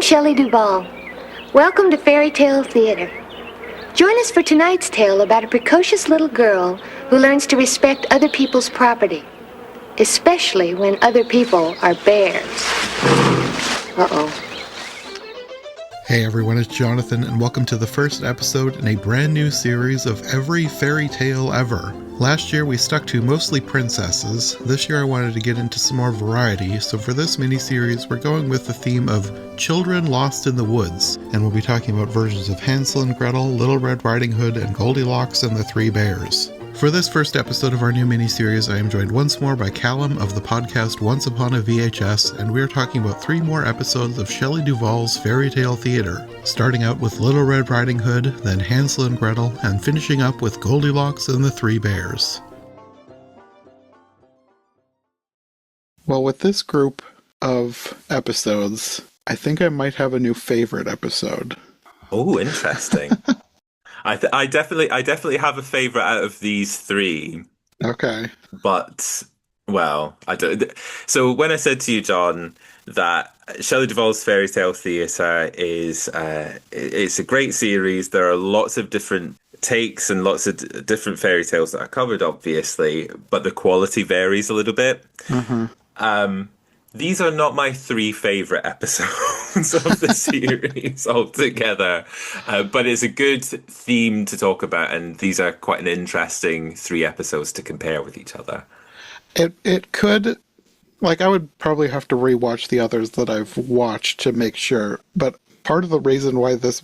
I'm Shelley Duvall. Welcome to Fairytale Theater. Join us for tonight's tale about a precocious little girl who learns to respect other people's property, especially when other people are bears. Uh-oh. Hey everyone, it's Jonathan, and welcome to the first episode in a brand new series of Every Fairytale Ever. Last year we stuck to mostly princesses. This year I wanted to get into some more variety, so for this mini-series we're going with the theme of Children Lost in the Woods, and we'll be talking about versions of Hansel and Gretel, Little Red Riding Hood, and Goldilocks and the Three Bears. For this first episode of our new mini-series, I am joined once more by Callum of the podcast Once Upon a VHS, and we are talking about 3 more episodes of Shelley Duvall's Fairytale Theater, starting out with Little Red Riding Hood, then Hansel and Gretel, and finishing up with Goldilocks and the Three Bears. Well, with this group of episodes, I think I might have a new favorite episode. Oh, interesting. I definitely have a favorite out of these 3. Okay. But well, I don't. So when I said to you, John, that Shelley Duvall's Fairytale Theater is it's a great series. There are lots of different takes and lots of different fairy tales that are covered, obviously, but the quality varies a little bit. Mm-hmm. These are not my 3 favorite episodes of the series altogether, but it's a good theme to talk about, and these are quite an interesting 3 episodes to compare with each other. It could, like, I would probably have to rewatch the others that I've watched to make sure, but part of the reason why this,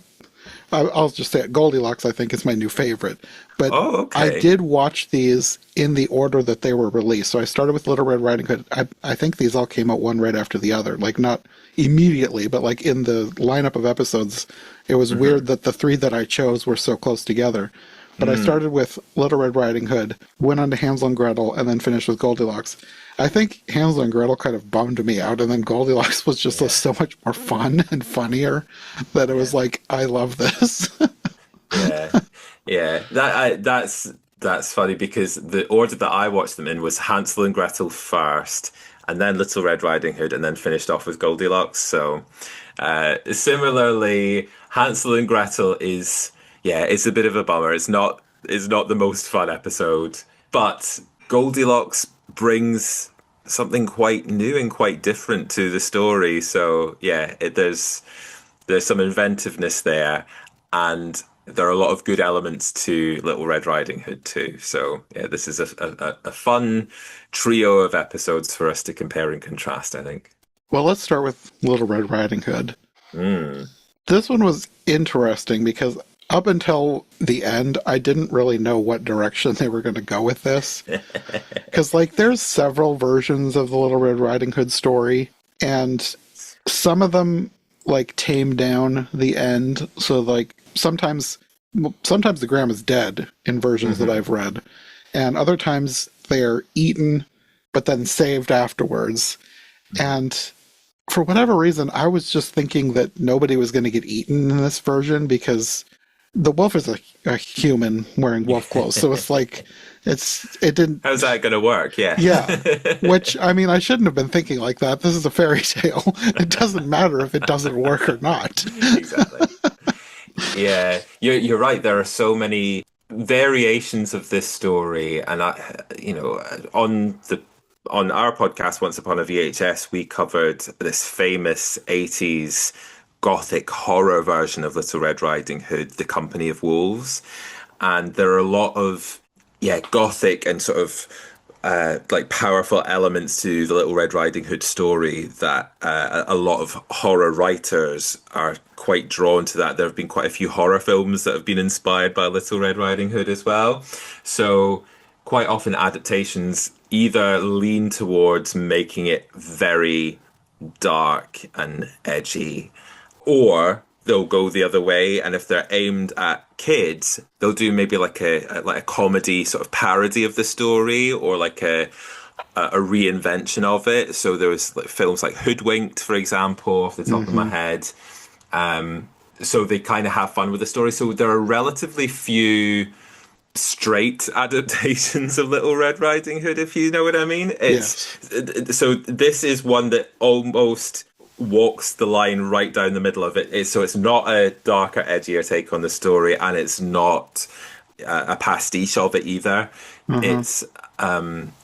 I'll just say it, Goldilocks I think is my new favorite, but I did watch these in the order that they were released. So I started with Little Red Riding Hood. I think these all came out one right after the other, like not immediately, but like in the lineup of episodes, it was weird that the 3 that I chose were so close together. But I started with Little Red Riding Hood, went on to Hansel and Gretel, and then finished with Goldilocks. I think Hansel and Gretel kind of bummed me out, and then Goldilocks was just so much more fun and funnier that it was like, I love this. Yeah. That's funny because the order that I watched them in was Hansel and Gretel first, and then Little Red Riding Hood, and then finished off with Goldilocks. So similarly, Hansel and Gretel is it's a bit of a bummer. It's not the most fun episode, but Goldilocks brings something quite new and quite different to the story. So there's some inventiveness there, and there are a lot of good elements to Little Red Riding Hood too. So this is a fun trio of episodes for us to compare and contrast, I think. Well, let's start with Little Red Riding Hood. This one was interesting because up until the end, I didn't really know what direction they were going to go with this. Because, like, there's several versions of the Little Red Riding Hood story, and some of them, like, tame down the end. So, like, sometimes the grandma's dead in versions that I've read, and other times they're eaten, but then saved afterwards. And for whatever reason, I was just thinking that nobody was going to get eaten in this version because the wolf is a human wearing wolf clothes, so it's like it didn't. How's that going to work? Yeah. Which, I mean, I shouldn't have been thinking like that. This is a fairy tale. It doesn't matter if it doesn't work or not. Exactly. Yeah, you're right. There are so many variations of this story, and on our podcast Once Upon a VHS, we covered this famous 80s gothic horror version of Little Red Riding Hood, The Company of Wolves, and there are a lot of gothic and sort of like powerful elements to the Little Red Riding Hood story that a lot of horror writers are quite drawn to. That there have been quite a few horror films that have been inspired by Little Red Riding Hood as well, so quite often adaptations either lean towards making it very dark and edgy, or they'll go the other way, and if they're aimed at kids, they'll do maybe like a comedy sort of parody of the story, or like a reinvention of it. So there was like films like Hoodwinked, for example, off the top of my head. So they kind of have fun with the story. So there are relatively few straight adaptations of Little Red Riding Hood, if you know what I mean. So this is one that almost walks the line right down the middle of it. So it's not a darker, edgier take on the story, and it's not a pastiche of it either. It's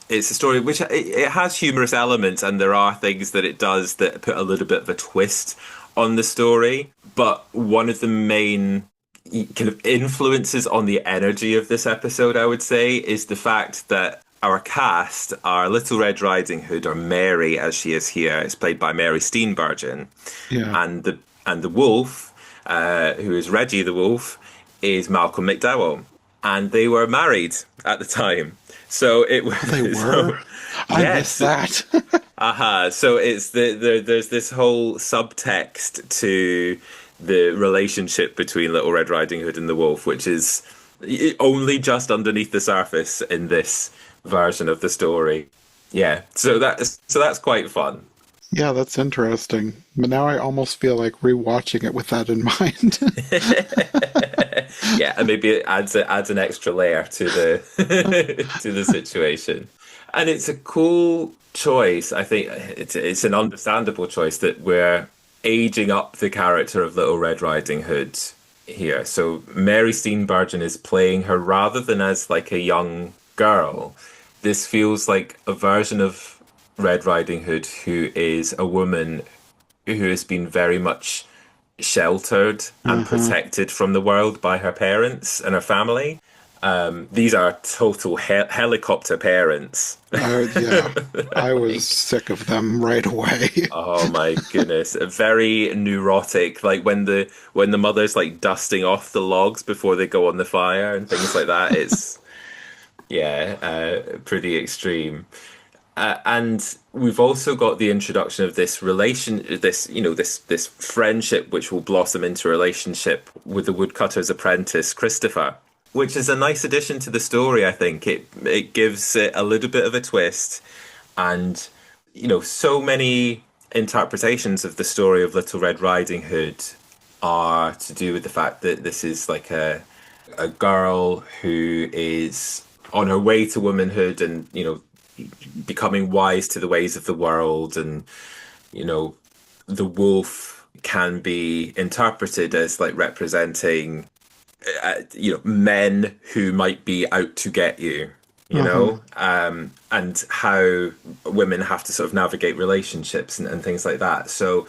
it's a story which it has humorous elements, and there are things that it does that put a little bit of a twist on the story. But one of the main kind of influences on the energy of this episode, I would say, is the fact that our cast, our Little Red Riding Hood, or Mary as she is here, is played by Mary Steenburgen, and the wolf, who is Reggie the wolf, is Malcolm McDowell, and they were married at the time. So it was. They were. I missed that. So it's there's this whole subtext to the relationship between Little Red Riding Hood and the wolf, which is only just underneath the surface in this version of the story. Yeah, so that's quite fun. Yeah, that's interesting. But now I almost feel like rewatching it with that in mind. Yeah, and maybe it adds an extra layer to the to the situation. And it's a cool choice. I think it's an understandable choice that we're aging up the character of Little Red Riding Hood here. So Mary Steenburgen is playing her rather than as like a young girl. This feels like a version of Red Riding Hood who is a woman who has been very much sheltered and protected from the world by her parents and her family. These are total helicopter parents. Yeah, I was sick of them right away. Oh my goodness, very neurotic. Like when the mother's like dusting off the logs before they go on the fire and things like that. It's pretty extreme. And we've also got the introduction of this this friendship, which will blossom into a relationship with the woodcutter's apprentice, Christopher, which is a nice addition to the story. I think it gives it a little bit of a twist, and so many interpretations of the story of Little Red Riding Hood are to do with the fact that this is like a girl who is on her way to womanhood and becoming wise to the ways of the world, and the wolf can be interpreted as like representing men who might be out to get you, and how women have to sort of navigate relationships and things like that. So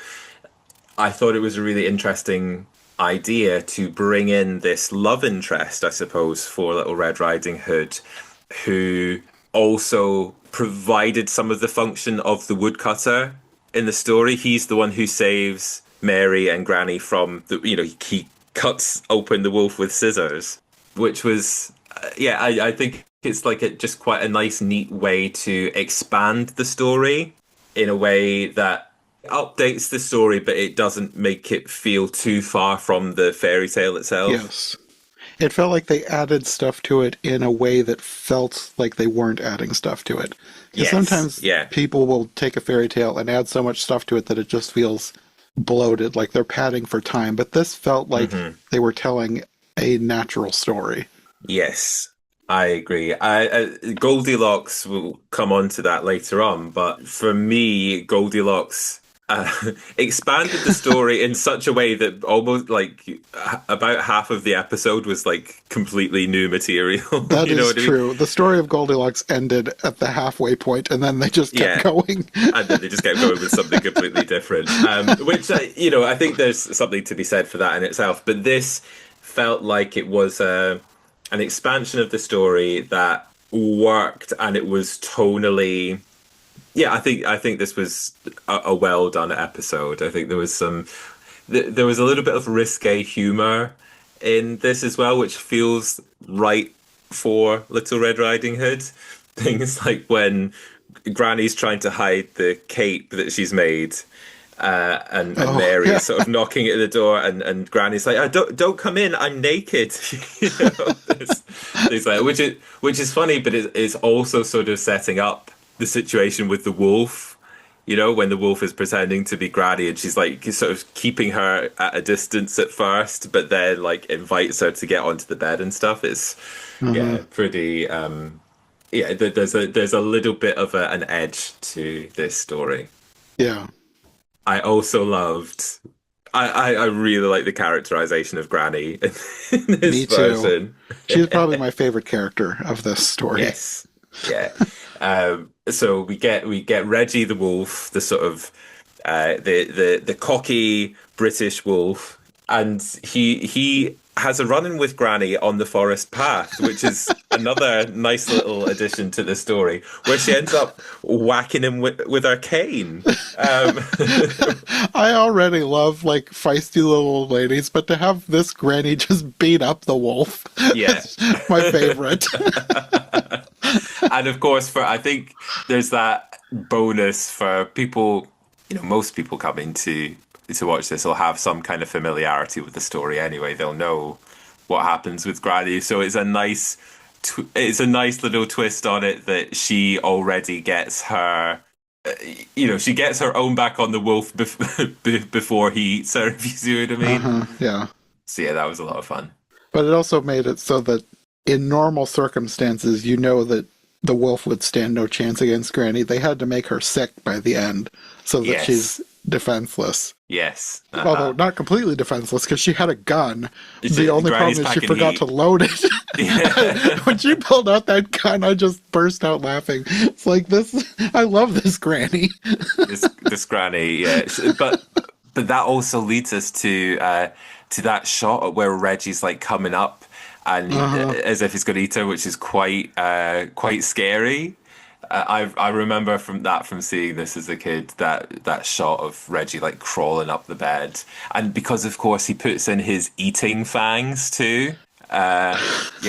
I thought it was a really interesting idea to bring in this love interest, I suppose, for Little Red Riding Hood, who also provided some of the function of the woodcutter in the story. He's the one who saves Mary and Granny from he cuts open the wolf with scissors, which was I think it's like just quite a nice, neat way to expand the story in a way that updates the story, but it doesn't make it feel too far from the fairy tale itself. Yes. It felt like they added stuff to it in a way that felt like they weren't adding stuff to it. Because sometimes people will take a fairy tale and add so much stuff to it that it just feels bloated, like they're padding for time. But this felt like they were telling a natural story. Yes, I agree. Goldilocks will come on to that later on, but for me, Goldilocks expanded the story in such a way that almost like about half of the episode was like completely new material. That is true. The story of Goldilocks ended at the halfway point, and then they just kept going. And then they just kept going with something completely different, which I think there's something to be said for that in itself. But this felt like it was an expansion of the story that worked, and it was tonally. Yeah, I think this was a well done episode. I think there was there was a little bit of risque humor in this as well, which feels right for Little Red Riding Hood. Things like when Granny's trying to hide the cape that she's made, and Mary is sort of knocking at the door, and Granny's like, "Don't come in, I'm naked." Things like, which is funny, but it's also sort of setting up the situation with the wolf, when the wolf is pretending to be Granny, and she's like sort of keeping her at a distance at first, but then like invites her to get onto the bed and stuff. It's pretty there's a little bit of an edge to this story. Yeah. I also loved. I really like the characterization of Granny in this Me too. version. She's probably my favorite character of this story. Yes. Yeah. So we get Reggie the wolf, the sort of the cocky British wolf, and he has a run-in with Granny on the forest path, which is another nice little addition to the story, where she ends up whacking him with her cane. Um, I already love like feisty little old ladies, but to have this granny just beat up the wolf yeah. is my favorite. And of course, I think there's that bonus for people. Most people coming to watch this will have some kind of familiarity with the story anyway. They'll know what happens with Granny, so it's a nice little twist on it that she already gets her. She gets her own back on the wolf before he eats her. If you see what I mean? Yeah. So yeah, that was a lot of fun. But it also made it so that in normal circumstances, you know that the wolf would stand no chance against Granny. They had to make her sick by the end so that Yes. she's defenseless. Yes. Although not completely defenseless because she had a gun. It's The only Granny's problem is she packing forgot heat. to load it. Yeah. When she pulled out that gun, I just burst out laughing. It's like I love this Granny. this Granny, yeah. But that also leads us to that shot where Reggie's like coming up and as if he's going to eat her, which is quite scary. I remember from seeing this as a kid that shot of Reggie like crawling up the bed, and because of course he puts in his eating fangs too. Which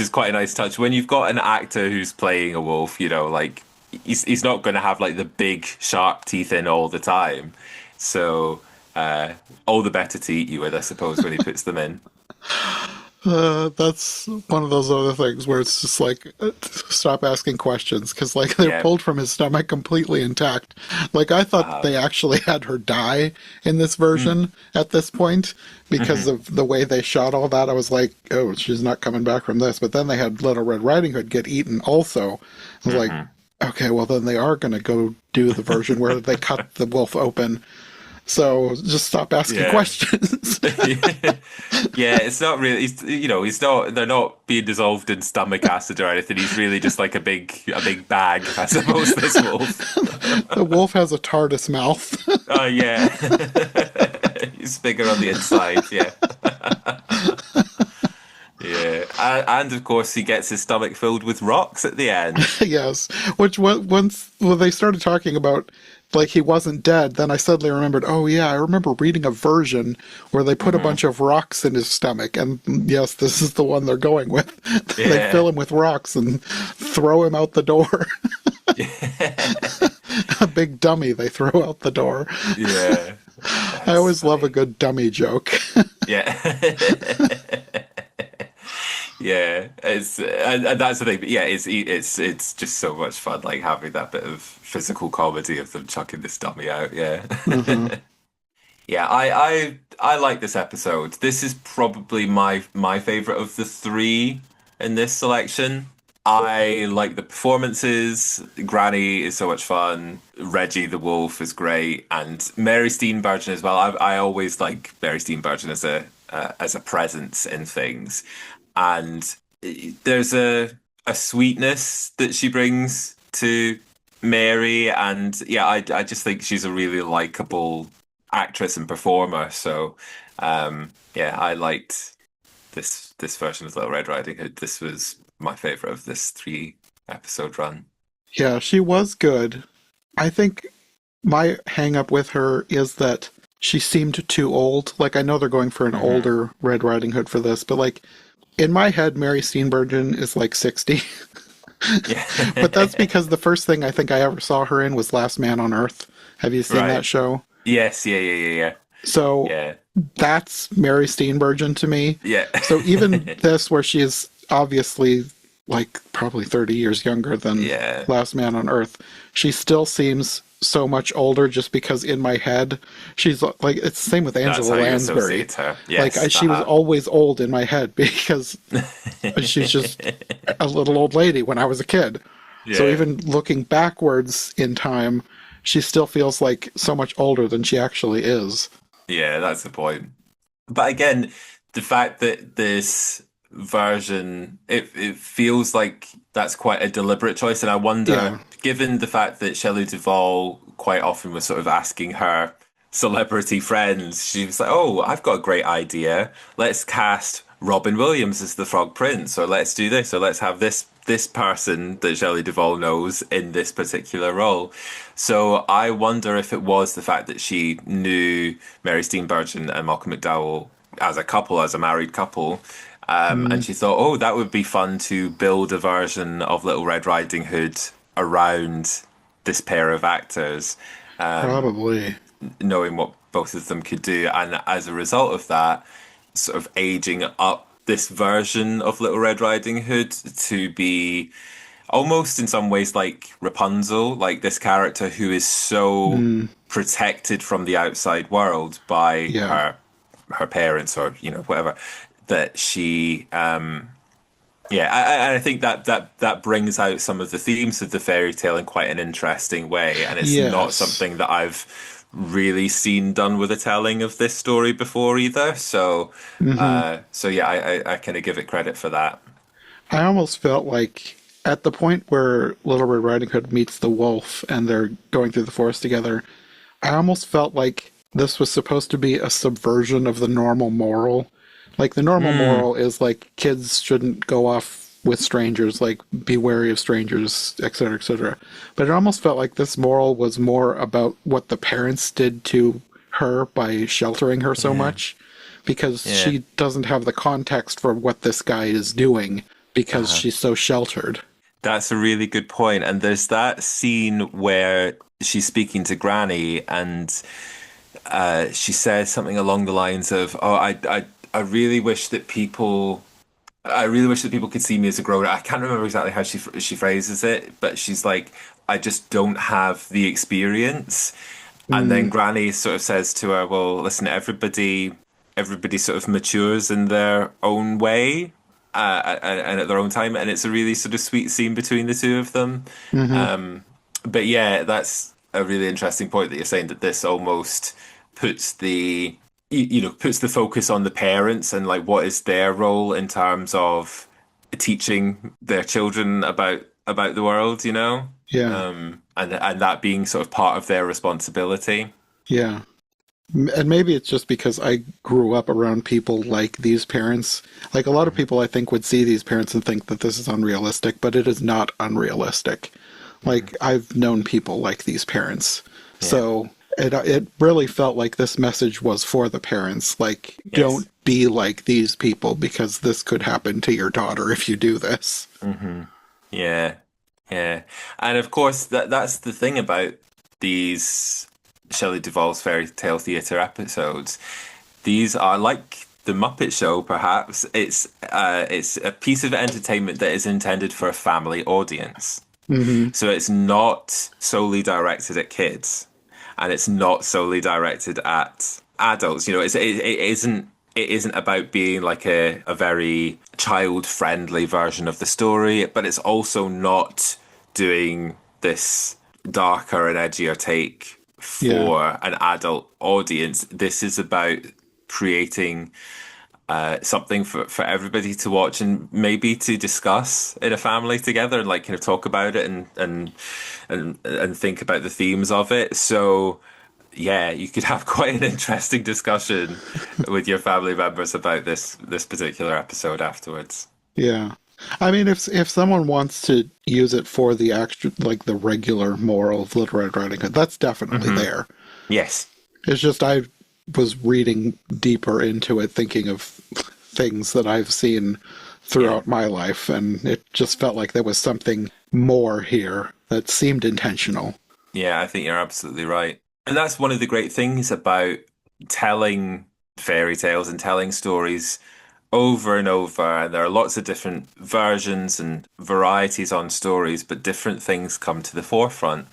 is quite a nice touch when you've got an actor who's playing a wolf. Like he's not going to have like the big sharp teeth in all the time, so all the better to eat you with, I suppose, when he puts them in. That's one of those other things where it's just like, stop asking questions, because like they're pulled from his stomach completely intact. Like I thought they actually had her die in this version at this point because of the way they shot all that. I was like, oh, she's not coming back from this. But then they had Little Red Riding Hood get eaten also. I was like, okay, well then they are going to go do the version where they cut the wolf open. So just stop asking questions. Yeah, it's not really. He's not. They're not being dissolved in stomach acid or anything. He's really just like a big bag, I suppose. This wolf. The wolf has a TARDIS mouth. Oh yeah, he's bigger on the inside. Yeah. Yeah, and of course he gets his stomach filled with rocks at the end. Yes, which once they started talking about like he wasn't dead, then I suddenly remembered, oh yeah, I remember reading a version where they put a bunch of rocks in his stomach, and yes, this is the one they're going with. They fill him with rocks and throw him out the door. A big dummy they throw out the door. Yeah. I always love a good dummy joke. Yeah. Yeah, and that's the thing. But yeah, it's just so much fun, like having that bit of physical comedy of them chucking this dummy out. Yeah, yeah. I like this episode. This is probably my favorite of the three in this selection. I like the performances. Granny is so much fun. Reggie the wolf is great, and Mary Steenburgen as well. I always like Mary Steenburgen as a presence in things. And there's a sweetness that she brings to Mary, and yeah, I just think she's a really likable actress and performer. So yeah, I liked this version of Little Red Riding Hood. This was my favorite of this 3-episode run. Yeah, she was good. I think my hang up with her is that she seemed too old. Like I know they're going for an older Red Riding Hood for this, but like in my head, Mary Steenburgen is like 60. Yeah. But that's because the first thing I think I ever saw her in was Last Man on Earth. Have you seen that show? Yes, yeah. So that's Mary Steenburgen to me. Yeah. So even this, where she is obviously like probably 30 years younger than Last Man on Earth, she still seems so much older just because in my head she's like, it's the same with Angela Lansbury. Yes, like she was always old in my head because she's just a little old lady when I was a kid. So even looking backwards in time, she still feels like so much older than she actually is. Yeah, that's the point. But again, the fact that this version, it feels like that's quite a deliberate choice. And I wonder, Yeah. given the fact that Shelley Duvall quite often was sort of asking her celebrity friends, she was like, "Oh, I've got a great idea. Let's cast Robin Williams as the Frog Prince, or let's do this, or let's have this person that Shelley Duvall knows in this particular role." So I wonder if it was the fact that she knew Mary Steenburgen and Malcolm McDowell as a couple, as a married couple, and Mm, she thought, "Oh, that would be fun to build a version of Little Red Riding Hood around this pair of actors." probably. Knowing what both of them could do. And as a result of that, sort of aging up this version of Little Red Riding Hood to be almost in some ways like Rapunzel, like this character who is so Mm, protected from the outside world by yeah. her parents or whatever, that she yeah, I think that brings out some of the themes of the fairy tale in quite an interesting way, and it's not Yes. something that I've really seen done with a telling of this story before either. So, Hmm. so yeah, I kind of give it credit for that. I almost felt like at the point where Little Red Riding Hood meets the wolf and they're going through the forest together, I almost felt like this was supposed to be a subversion of the normal moral. Like the normal Mm, moral is like kids shouldn't go off with strangers, like be wary of strangers, etc., etc. But it almost felt like this moral was more about what the parents did to her by sheltering her so yeah, much, because yeah. she doesn't have the context for what this guy is doing because Uh-huh. she's so sheltered. That's a really good point. And there's that scene where she's speaking to Granny, and she says something along the lines of, "Oh, I really wish that people." I really wish that people could see me as a grown up. I can't remember exactly how she phrases it, but she's like, I just don't have the experience. And then Mm, Granny sort of says to her, well, listen, everybody sort of matures in their own way, and at their own time, and it's a really sort of sweet scene between the two of them. hmm. But yeah, that's a really interesting point that you're saying, that this almost puts puts the focus on the parents and like what is their role in terms of teaching their children about the world, Yeah, and that being sort of part of their responsibility. yeah. And maybe it's just because I grew up around people like these parents. Like a lot of Mhm. people, I think, would see these parents and think that this is unrealistic, but it is not unrealistic. Mhm. Like I've known people like these parents. Yeah. So it really felt like this message was for the parents. Like, Yes. don't be like these people because this could happen to your daughter if you do this. Hmm. Yeah. Yeah. And of course that's the thing about these Shelley Duvall's fairy tale theatre episodes. These are like the Muppet Show, perhaps. It's a piece of entertainment that is intended for a family audience. Hmm. So it's not solely directed at kids, and it's not solely directed at adults. It isn't about being like a very child friendly version of the story, but it's also not doing this darker and edgier take Yeah. for an adult audience. This is about creating something for everybody to watch and maybe to discuss in a family together and like kind of talk about it and think about the themes of it. So yeah, you could have quite an interesting discussion with your family members about this particular episode afterwards. Yeah. I mean, if someone wants to use it for the extra, like the regular moral of Little Red Riding Hood, that's definitely Hmm. there. Yes. It's just I was reading deeper into it, thinking of things that I've seen Yeah. throughout my life, and it just felt like there was something more here that seemed intentional. Yeah, I think you're absolutely right. And that's one of the great things about telling fairy tales and telling stories over and over. And there are lots of different versions and varieties on stories, but different things come to the forefront.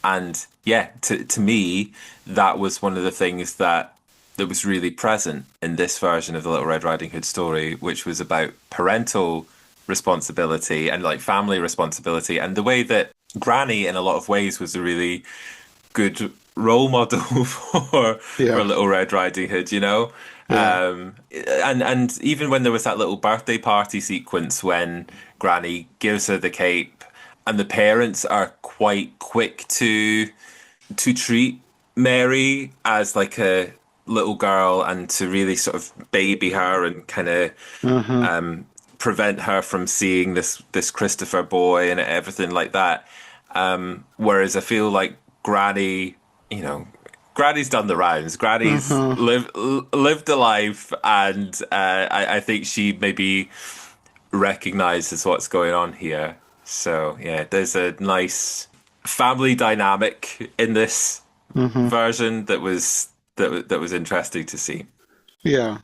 And yeah, to me, that was one of the things that was really present in this version of the Little Red Riding Hood story, which was about parental responsibility and like family responsibility, and the way that Granny, in a lot of ways, was a really good role model for Yeah. Little Red Riding Hood, you know? Yeah. And even when there was that little birthday party sequence when Granny gives her the cape, and the parents are quite quick to treat Mary as like a little girl and to really sort of baby her and kind of Uh-huh. prevent her from seeing this Christopher boy and everything like that. Whereas I feel like Granny, you know, Granny's done the rounds. Granny's Uh-huh. lived a life, and I think she maybe recognizes what's going on here. So yeah, there's a nice family dynamic in this Uh-huh. version that was interesting to see. Yeah.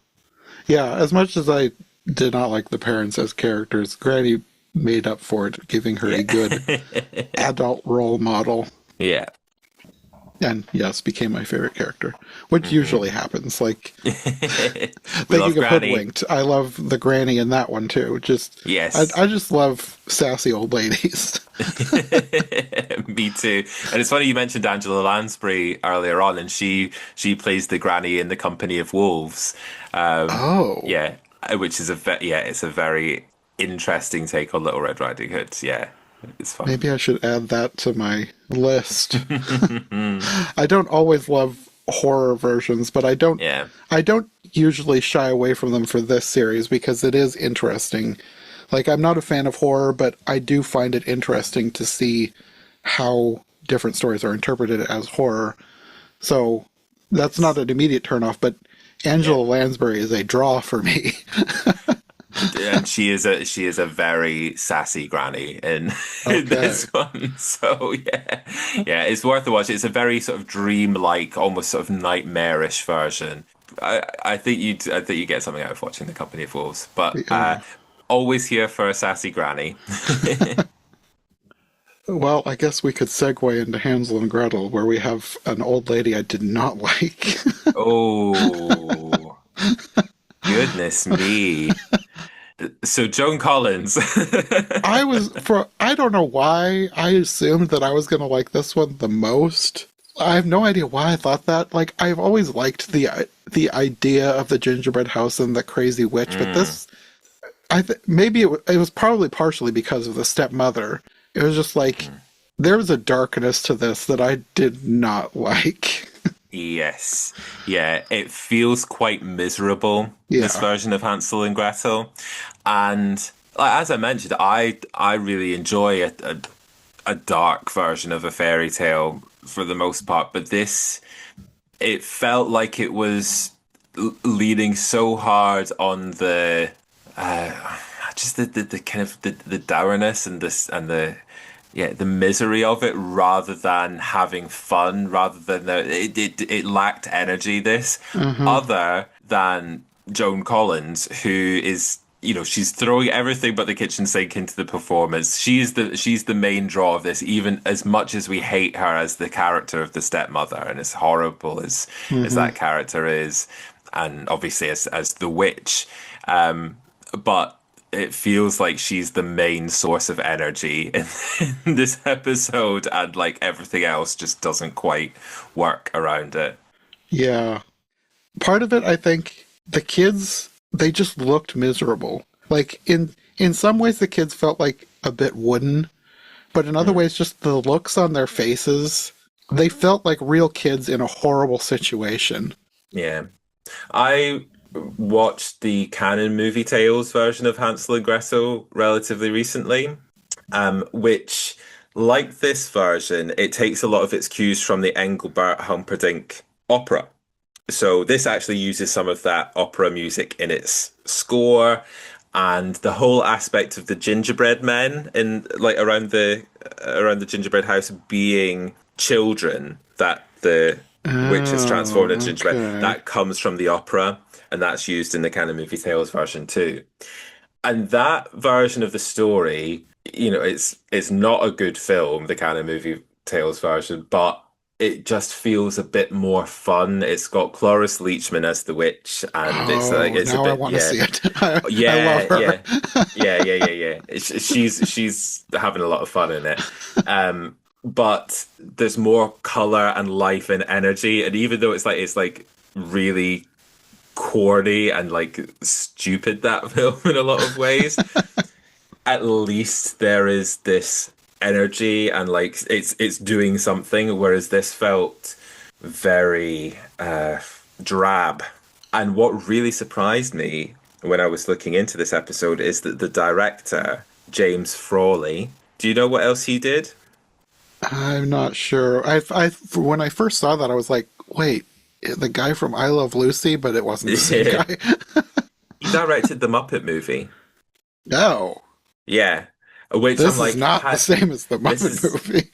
Yeah. As much as I did not like the parents as characters, Granny made up for it, giving her a Yeah, good adult role model. yeah. And yes, became my favorite character, which usually happens. Like, We thinking love of Granny. Hoodwinked, I love the granny in that one too. Yes. I just love sassy old ladies. Me too. And it's funny you mentioned Angela Lansbury earlier on, and she plays the granny in The Company of Wolves. Oh, Yeah, which is it's a very interesting take on Little Red Riding Hood. Yeah, it's fun. maybe I should add that to my list. I don't always love horror versions, but Yeah. I don't usually shy away from them for this series because it is interesting. Like, I'm not a fan of horror, but I do find it interesting to see how different stories are interpreted as horror. So that's not an immediate turnoff, but Yeah. Angela Lansbury is a draw for me. And she is a very sassy granny in Okay. this one. So yeah, it's worth a watch. It's a very sort of dreamlike, almost sort of nightmarish version. I think you get something out of watching The Company of Wolves, but Yeah. always here for a sassy granny. Well, I guess we could segue into Hansel and Gretel, where we have an old lady I did not like. Oh, goodness me. So Joan Collins. I don't know why I assumed that I was going to like this one the most. I have no idea why I thought that. Like, I've always liked the idea of the gingerbread house and the crazy witch, but this, maybe it was probably partially because of the stepmother. It was just like, there was a darkness to this that I did not like. Yes. Yeah, it feels quite miserable, this Yeah. version of Hansel and Gretel. And like, as I mentioned, I really enjoy a dark version of a fairy tale for the most part, but this it felt like it was leaning so hard on the just the kind of the dourness and this and the the misery of it rather than having fun, rather than it lacked energy, this, other than Joan Collins, who is, you know, she's throwing everything but the kitchen sink into the performance. She's the main draw of this, even as much as we hate her as the character of the stepmother and as horrible as Hmm. that character is, and obviously as the witch. But it feels like she's the main source of energy in this episode, and like everything else just doesn't quite work around it. Yeah. Part of it, I think, the kids, they just looked miserable. Like, in some ways, the kids felt like a bit wooden, but in other ways, just the looks on their faces, they felt like real kids in a horrible situation. Yeah. I watched the Canon Movie Tales version of Hansel and Gretel relatively recently, which, like this version, it takes a lot of its cues from the Engelbert Humperdinck opera. So this actually uses some of that opera music in its score, and the whole aspect of the gingerbread men in like around the gingerbread house being children that the witch has transformed into Oh, gingerbread. okay. That comes from the opera, and that's used in the Canon Movie Tales version too. And that version of the story, you know, it's not a good film, the Canon Movie Tales version, but it just feels a bit more fun. It's got Cloris Leachman as the witch, and it's like Oh, it's a now I bit want to see it. I love yeah, her. yeah, yeah. She's having a lot of fun in it. but there's more color and life and energy. And even though it's like really corny and like stupid, that film in a lot of ways, at least there is this energy and like it's doing something, whereas this felt very drab. And what really surprised me when I was looking into this episode is that the director, James Frawley, do you know what else he did? I'm not sure. When I first saw that, I was like, wait, the guy from I Love Lucy, but it wasn't the same guy. He directed the Muppet movie. No, Yeah. Which I'm this is like, not the same as the this Muppet is movie.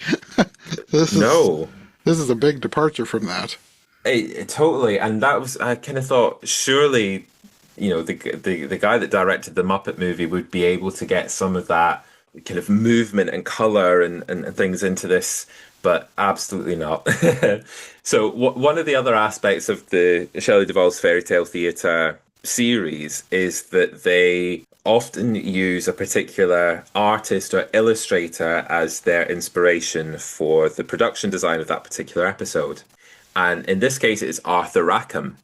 this is no. this is a big departure from that. Totally, and that was I kind of thought surely, the guy that directed the Muppet movie would be able to get some of that kind of movement and color and things into this, but absolutely not. So one of the other aspects of the Shelley Duvall's fairy tale theatre series is that they often use a particular artist or illustrator as their inspiration for the production design of that particular episode. And in this case, it's Arthur Rackham,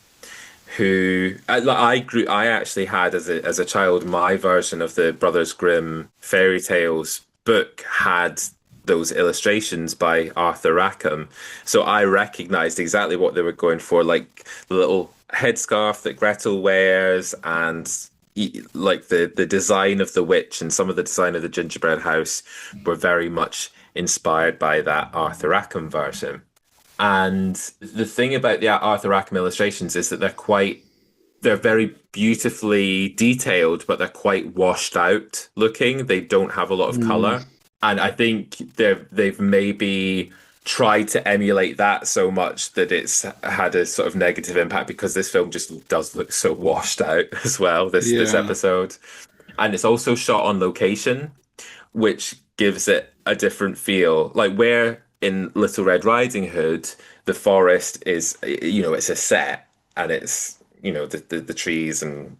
who I actually had as a child. My version of the Brothers Grimm fairy tales book had those illustrations by Arthur Rackham, so I recognized exactly what they were going for, like the little headscarf that Gretel wears, and like the design of the witch and some of the design of the gingerbread house were very much inspired by that Arthur Rackham version. And the thing about the Arthur Rackham illustrations is that they're very beautifully detailed, but they're quite washed out looking. They don't have a lot of color. And I think they've maybe tried to emulate that so much that it's had a sort of negative impact, because this film just does look so washed out as well, this episode. And it's also shot on location, which gives it a different feel. Like where in Little Red Riding Hood, the forest is, it's a set, and it's, the trees and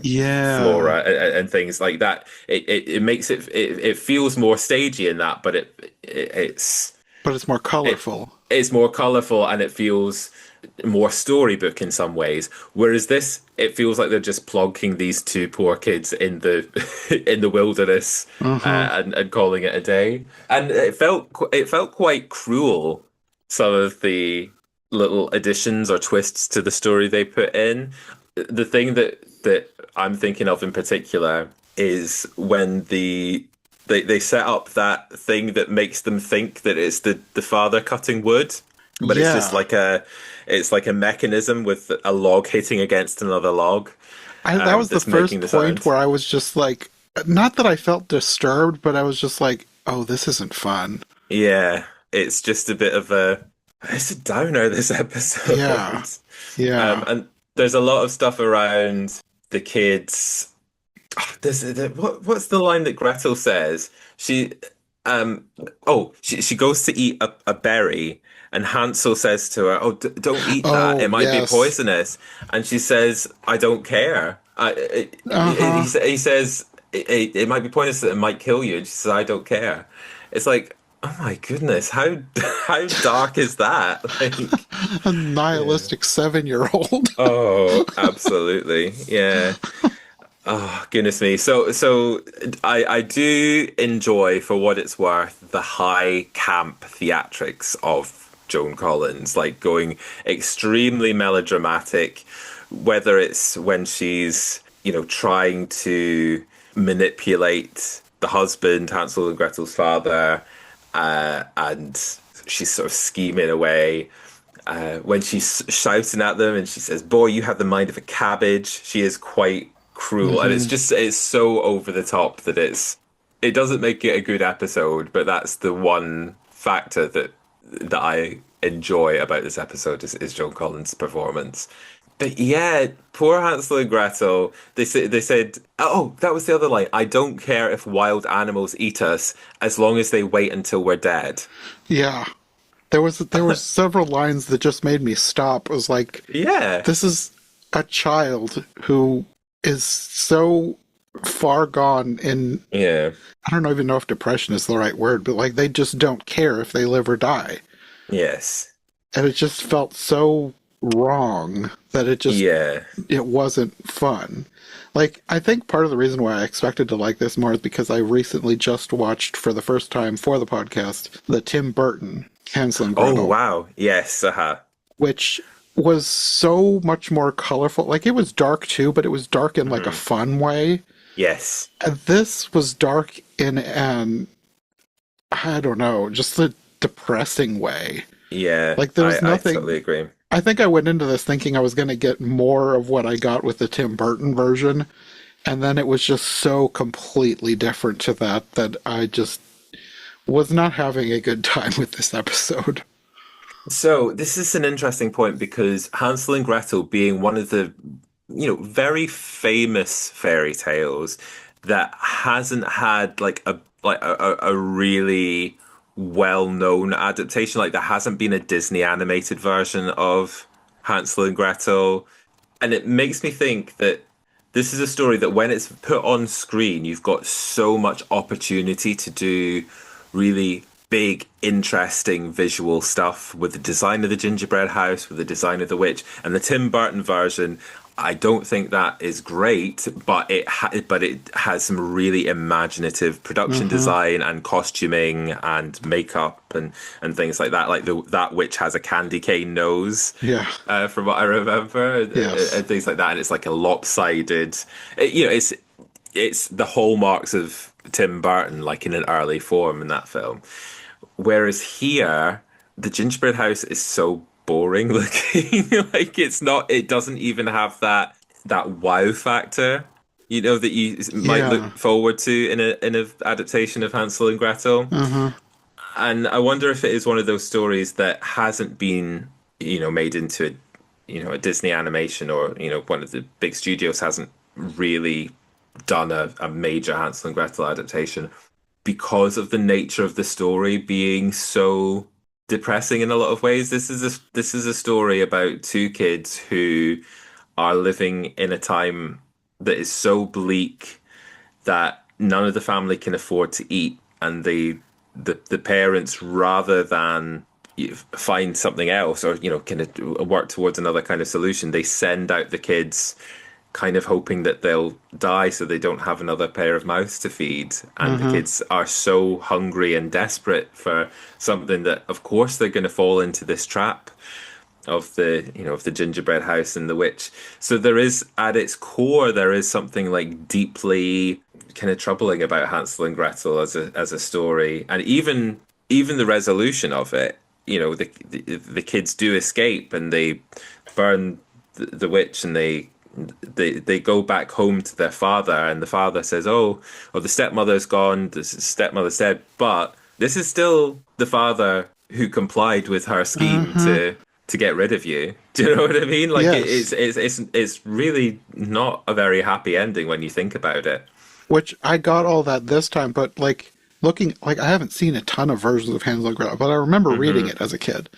flora and things like that. It makes it feels more stagey in that, but it's more colorful. It's more colorful, and it feels more storybook in some ways. Whereas this, it feels like they're just plonking these two poor kids in the in the wilderness and calling it a day. And it felt quite cruel. Some of the little additions or twists to the story they put in. The thing that I'm thinking of in particular is when they set up that thing that makes them think that it's the father cutting wood, but it's just like a mechanism with a log hitting against another log. That was the first point where I was just like, not that I felt disturbed, but I was just like, oh, this isn't fun. Yeah, it's just a bit of it's a downer, this episode. Yeah. And there's a lot of stuff around the kids. What's the line that Gretel says? She goes to eat a berry, and Hansel says to her, "Oh, don't eat that. It might be poisonous." And she says, "I don't care." He says it might be poisonous. It might kill you. And she says, "I don't care." It's like, oh my goodness, how dark is that? Like, a nihilistic 7-year-old. Oh, absolutely, yeah. Oh, goodness me. So I do enjoy, for what it's worth, the high camp theatrics of Joan Collins, like going extremely melodramatic, whether it's when she's, trying to manipulate the husband, Hansel and Gretel's father, and she's sort of scheming away. When she's shouting at them and she says, "Boy, you have the mind of a cabbage," she is quite cruel, and it's so over the top that it doesn't make it a good episode. But that's the one factor that I enjoy about this episode is Joan Collins' performance. But yeah, poor Hansel and Gretel. They said, oh, that was the other line. "I don't care if wild animals eat us, as long as they wait until we're dead." Yeah. There were several lines that just made me stop. It was like, yeah, this is a child who is so far gone in, Yeah. I don't even know if depression is the right word, but like they just don't care if they live or die. Yes. And it just felt so wrong that Yeah. it wasn't fun. Like, I think part of the reason why I expected to like this more is because I recently just watched for the first time for the podcast the Tim Burton Hansel and Oh, Gretel, wow. Yes. Uh-huh. which was so much more colorful. Like, it was dark too, but it was dark in like a Hmm. fun way. Yes. And this was dark in an, I don't know, just a depressing way. Yeah. Like, there was I totally nothing. agree. I think I went into this thinking I was going to get more of what I got with the Tim Burton version, and then it was just so completely different to that that I just was not having a good time with this episode. So this is an interesting point because Hansel and Gretel being one of the, very famous fairy tales that hasn't had like a really well-known adaptation. Like there hasn't been a Disney animated version of Hansel and Gretel. And it makes me think that this is a story that when it's put on screen, you've got so much opportunity to do really big, interesting visual stuff with the design of the gingerbread house, with the design of the witch, and the Tim Burton version. I don't think that is great, but it has some really imaginative production Mm-hmm. design and costuming and makeup and things like that. Like that witch has a candy cane nose, Yeah. from what I remember, Yes. and things like that. And it's like a lopsided, it's the hallmarks of Tim Burton, like in an early form in that film. Whereas here, the gingerbread house is so boring looking. Like it doesn't even have that wow factor, that you might Yeah. look forward to in a adaptation of Hansel and Gretel. Uh-huh. And I wonder if it is one of those stories that hasn't been, made into a Disney animation, or, one of the big studios hasn't really done a major Hansel and Gretel adaptation because of the nature of the story being so depressing in a lot of ways. This is a story about two kids who are living in a time that is so bleak that none of the family can afford to eat, and the parents, rather than find something else, or kind of work towards another kind of solution, they send out the kids kind of hoping that they'll die so they don't have another pair of mouths to feed. And the Uh-huh. kids are so hungry and desperate for something that, of course, they're going to fall into this trap of the gingerbread house and the witch. So there is, at its core, there is something like deeply kind of troubling about Hansel and Gretel as a story. And even the resolution of it, the kids do escape and they burn the witch, and they go back home to their father, and the father says, "Oh, the stepmother's gone, the stepmother's dead," but this is still the father who complied with her scheme Uh-huh. to get rid of you. Do you know what I mean? Like Yes. it's really not a very happy ending when you think about it. Which I got all that this time, but like looking, like I haven't seen a ton of versions of Hansel and Gretel, but I remember reading Hmm. it as a kid.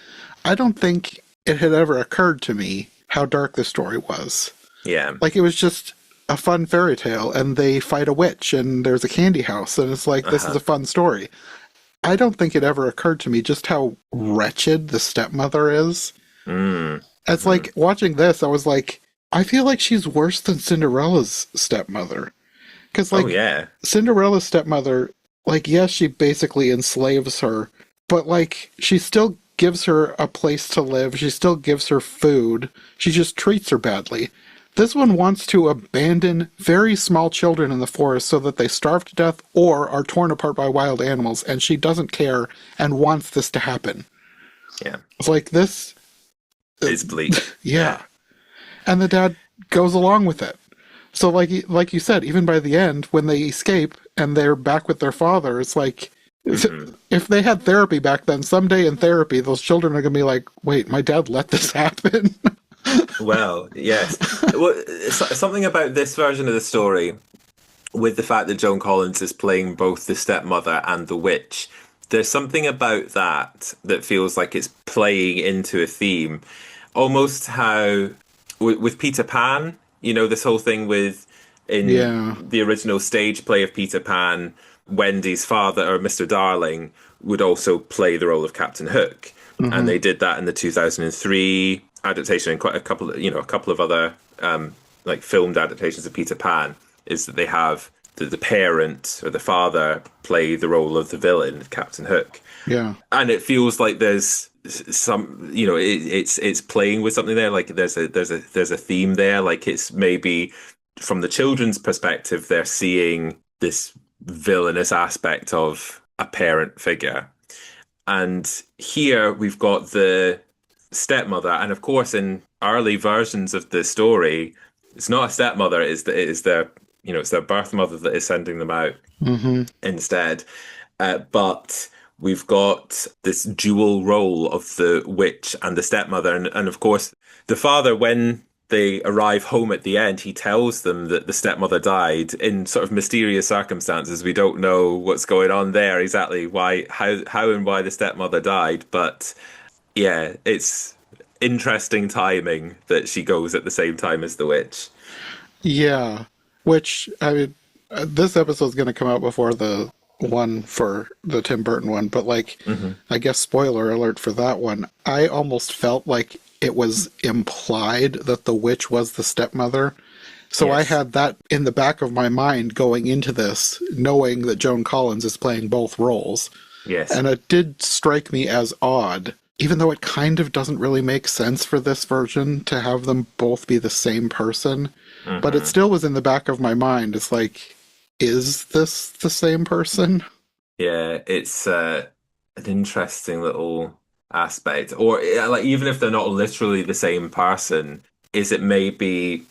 I don't think it had ever occurred to me how dark the story was. Yeah. Like it was just a fun fairy tale, and they fight a witch, and there's a candy house, and it's like this is Uh-huh. a fun story. I don't think it ever occurred to me just how wretched the stepmother is. Mm. It's Hmm. like watching this, I was like, I feel like she's worse than Cinderella's stepmother. Because, Oh like, yeah. Cinderella's stepmother, like, yes, she basically enslaves her, but, like, she still gives her a place to live. She still gives her food. She just treats her badly. This one wants to abandon very small children in the forest so that they starve to death or are torn apart by wild animals, and she doesn't care and wants this to happen. Yeah. It's like this, It's bleak. yeah. Yeah. And the dad goes along with it. So, like you said, even by the end, when they escape and they're back with their father, it's like Hmm. if they had therapy back then, someday in therapy, those children are gonna be like, "Wait, my dad let this happen." Well, yes. Well, something about this version of the story, with the fact that Joan Collins is playing both the stepmother and the witch, there's something about that feels like it's playing into a theme. Almost how with Peter Pan, this whole thing with In Yeah. the original stage play of Peter Pan, Wendy's father, or Mr. Darling, would also play the role of Captain Hook. And Hmm. they did that in the 2003 adaptation, and quite a couple of, a couple of other like filmed adaptations of Peter Pan, is that they have the parent or the father play the role of the villain, Captain Hook. Yeah. And it feels like there's some, it's playing with something there. Like there's a theme there. Like it's maybe from the children's perspective, they're seeing this villainous aspect of a parent figure. And here we've got the stepmother, and of course, in early versions of the story, it's not a stepmother; it is their it's their birth mother that is sending them out Hmm. instead. But we've got this dual role of the witch and the stepmother, and of course, the father, when they arrive home at the end, he tells them that the stepmother died in sort of mysterious circumstances. We don't know what's going on there exactly, how and why the stepmother died, but yeah, it's interesting timing that she goes at the same time as the witch. Yeah. Which, I mean, this episode's going to come out before the one for the Tim Burton one, but like, Hmm. I guess spoiler alert for that one. I almost felt like it was implied that the witch was the stepmother. So I Yes. had that in the back of my mind going into this, knowing that Joan Collins is playing both roles. Yes. And it did strike me as odd, even though it kind of doesn't really make sense for this version to have them both be the same person. But it Hmm. still was in the back of my mind. It's like, is this the same person? Yeah, it's an interesting little aspect. Or like even if they're not literally the same person, is it maybe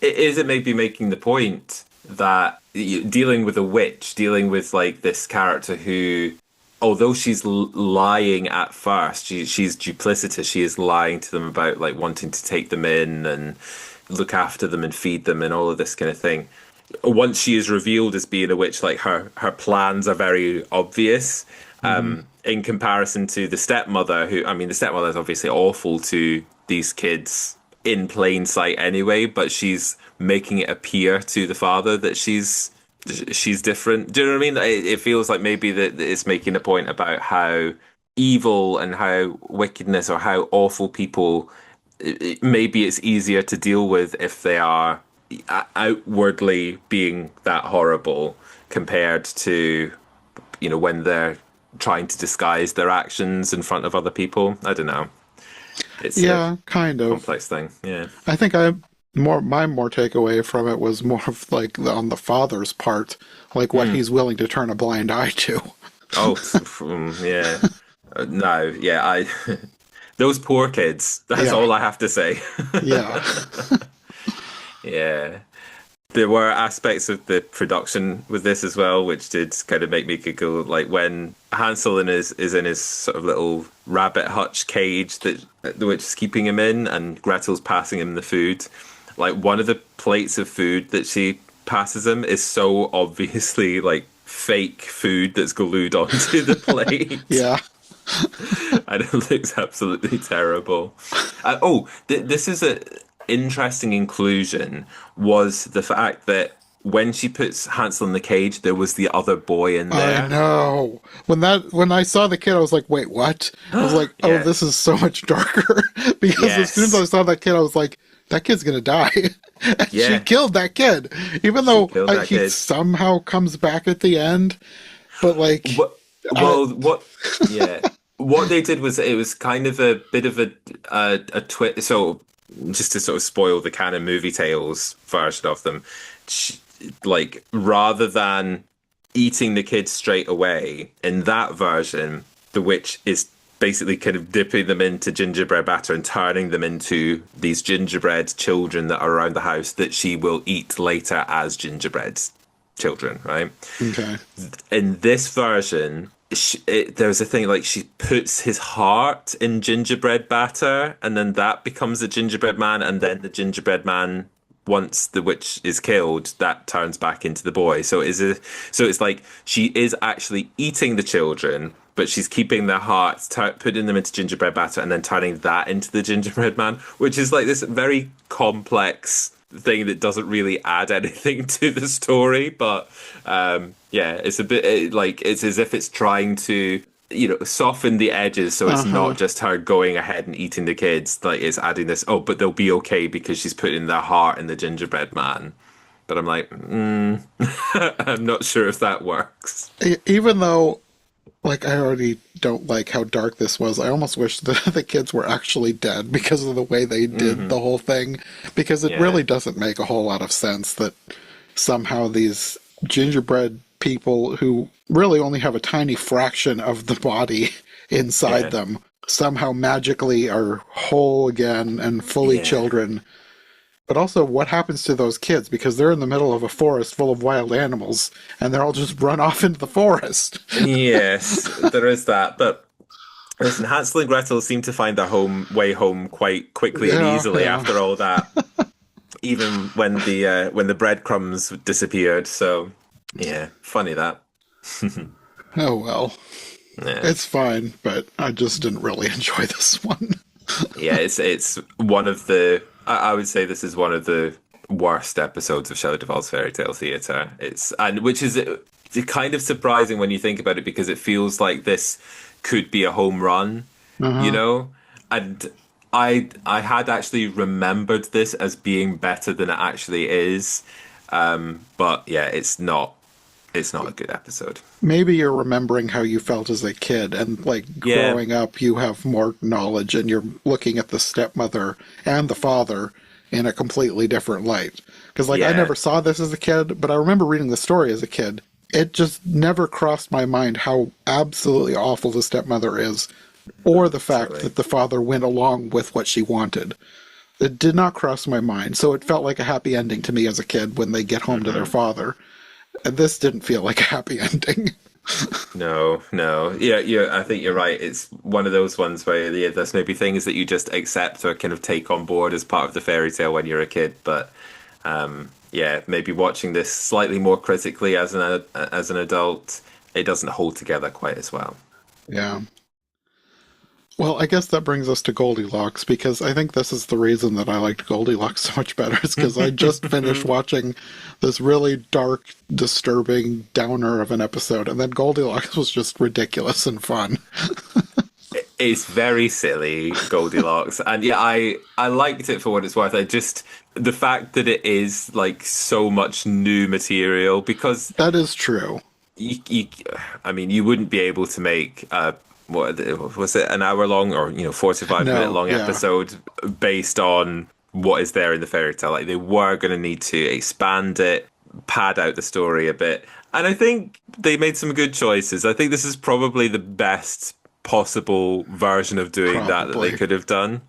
is it maybe making the point that dealing with a witch, dealing with like this character who, although she's lying at first, she's duplicitous. She is lying to them about like wanting to take them in and look after them and feed them and all of this kind of thing. Once she is revealed as being a witch, like her plans are very obvious. Hmm. In comparison to the stepmother, who, I mean, the stepmother is obviously awful to these kids in plain sight anyway, but she's making it appear to the father that she's different. Do you know what I mean? It feels like maybe that it's making a point about how evil and how wickedness or how awful people, maybe it's easier to deal with if they are outwardly being that horrible compared to when they're trying to disguise their actions in front of other people. I don't know. It's a Yeah, kind of. complex thing. Yeah. I think my more takeaway from it was more of like on the father's part, like what Mm. he's willing to turn a blind eye to. Oh, yeah. No, yeah. I those poor kids. That's Yeah, all I have to say. yeah. Yeah. There were aspects of the production with this as well, which did kind of make me giggle. Like when Hansel is in his sort of little rabbit hutch cage that the witch is keeping him in, and Gretel's passing him the food. Like one of the plates of food that she passes him is so obviously like fake food that's glued onto the plate. Yeah. And it looks absolutely terrible. This is a interesting inclusion was the fact that when she puts Hansel in the cage, there was the other boy in I there. know. When I saw the kid, I was like, wait, what? I was like, oh, Yeah. this is so much darker. Because as soon as I Yes. saw that kid, I was like, that kid's gonna die. And she Yeah. killed that kid. Even She though killed that he kid. somehow comes back at the end. But like, What? I, Well, what? Yeah. What they did was it was kind of a bit of a twist. So just to sort of spoil the canon movie tales version of them, sh- like rather than eating the kids straight away in that version, the witch is basically kind of dipping them into gingerbread batter and turning them into these gingerbread children that are around the house that she will eat later as gingerbread children, right? okay. In this version, there's a thing like she puts his heart in gingerbread batter, and then that becomes a gingerbread man, and then the gingerbread man, once the witch is killed, that turns back into the boy. So it's like she is actually eating the children, but she's keeping their hearts, putting them into gingerbread batter, and then turning that into the gingerbread man, which is like this very complex thing that doesn't really add anything to the story. But yeah, it's a bit like it's as if it's trying to, soften the edges, so it's not just her going ahead and eating the kids. Like, it's adding this, oh, but they'll be okay because she's putting their heart in the gingerbread man. But I'm like, I'm not sure if that works. Even though, like, I already don't like how dark this was, I almost wish that the kids were actually dead because of the way they did the whole thing. Because it really doesn't make a whole lot of sense that somehow these gingerbread people who really only have a tiny fraction of the body inside them somehow magically are whole again and fully children. But also, what happens to those kids? Because they're in the middle of a forest full of wild animals, and they're all just run off into the forest. Yes, there is that. But listen, Hansel and Gretel seem to find their way home quite quickly and easily after all that. Even when the breadcrumbs disappeared. So, yeah, funny that. Oh well, it's fine. But I just didn't really enjoy this one. Yeah, it's one of the. I would say this is one of the worst episodes of Shelley Duvall's fairy tale theatre. Which is kind of surprising when you think about it, because it feels like this could be a home run, And I had actually remembered this as being better than it actually is, but yeah, it's not. It's not a good episode. Maybe you're remembering how you felt as a kid, and like growing up, you have more knowledge, and you're looking at the stepmother and the father in a completely different light. Because I never saw this as a kid, but I remember reading the story as a kid. It just never crossed my mind how absolutely awful the stepmother is, or the fact that the father went along with what she wanted. It did not cross my mind, so it felt like a happy ending to me as a kid when they get home to their father. And this didn't feel like a happy ending. No. Yeah, I think you're right. It's one of those ones where there's maybe things that you just accept or kind of take on board as part of the fairy tale when you're a kid. But maybe watching this slightly more critically as an adult, it doesn't hold together quite as well. Yeah. Well, I guess that brings us to Goldilocks, because I think this is the reason that I liked Goldilocks so much better, is because I just finished watching this really dark, disturbing downer of an episode, and then Goldilocks was just ridiculous and fun. It's very silly, Goldilocks. And yeah, I liked it for what it's worth. The fact that it is like so much new material, because... That is true. You wouldn't be able to make... what was it, an hour long or 45-minute long episode based on what is there in the fairy tale? Like, they were going to need to expand it, pad out the story a bit, and I think they made some good choices. I think this is probably the best possible version of doing that they could have done.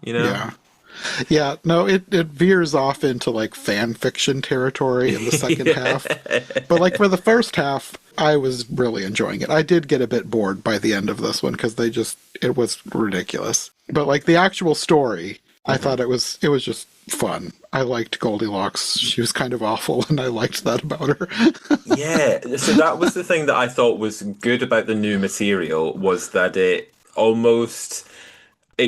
Yeah, no, it veers off into like fan fiction territory in the second half, but like for the first half, I was really enjoying it. I did get a bit bored by the end of this one because it was ridiculous. But like the actual story, I thought it was just fun. I liked Goldilocks. She was kind of awful, and I liked that about her. Yeah, so that was the thing that I thought was good about the new material, was that it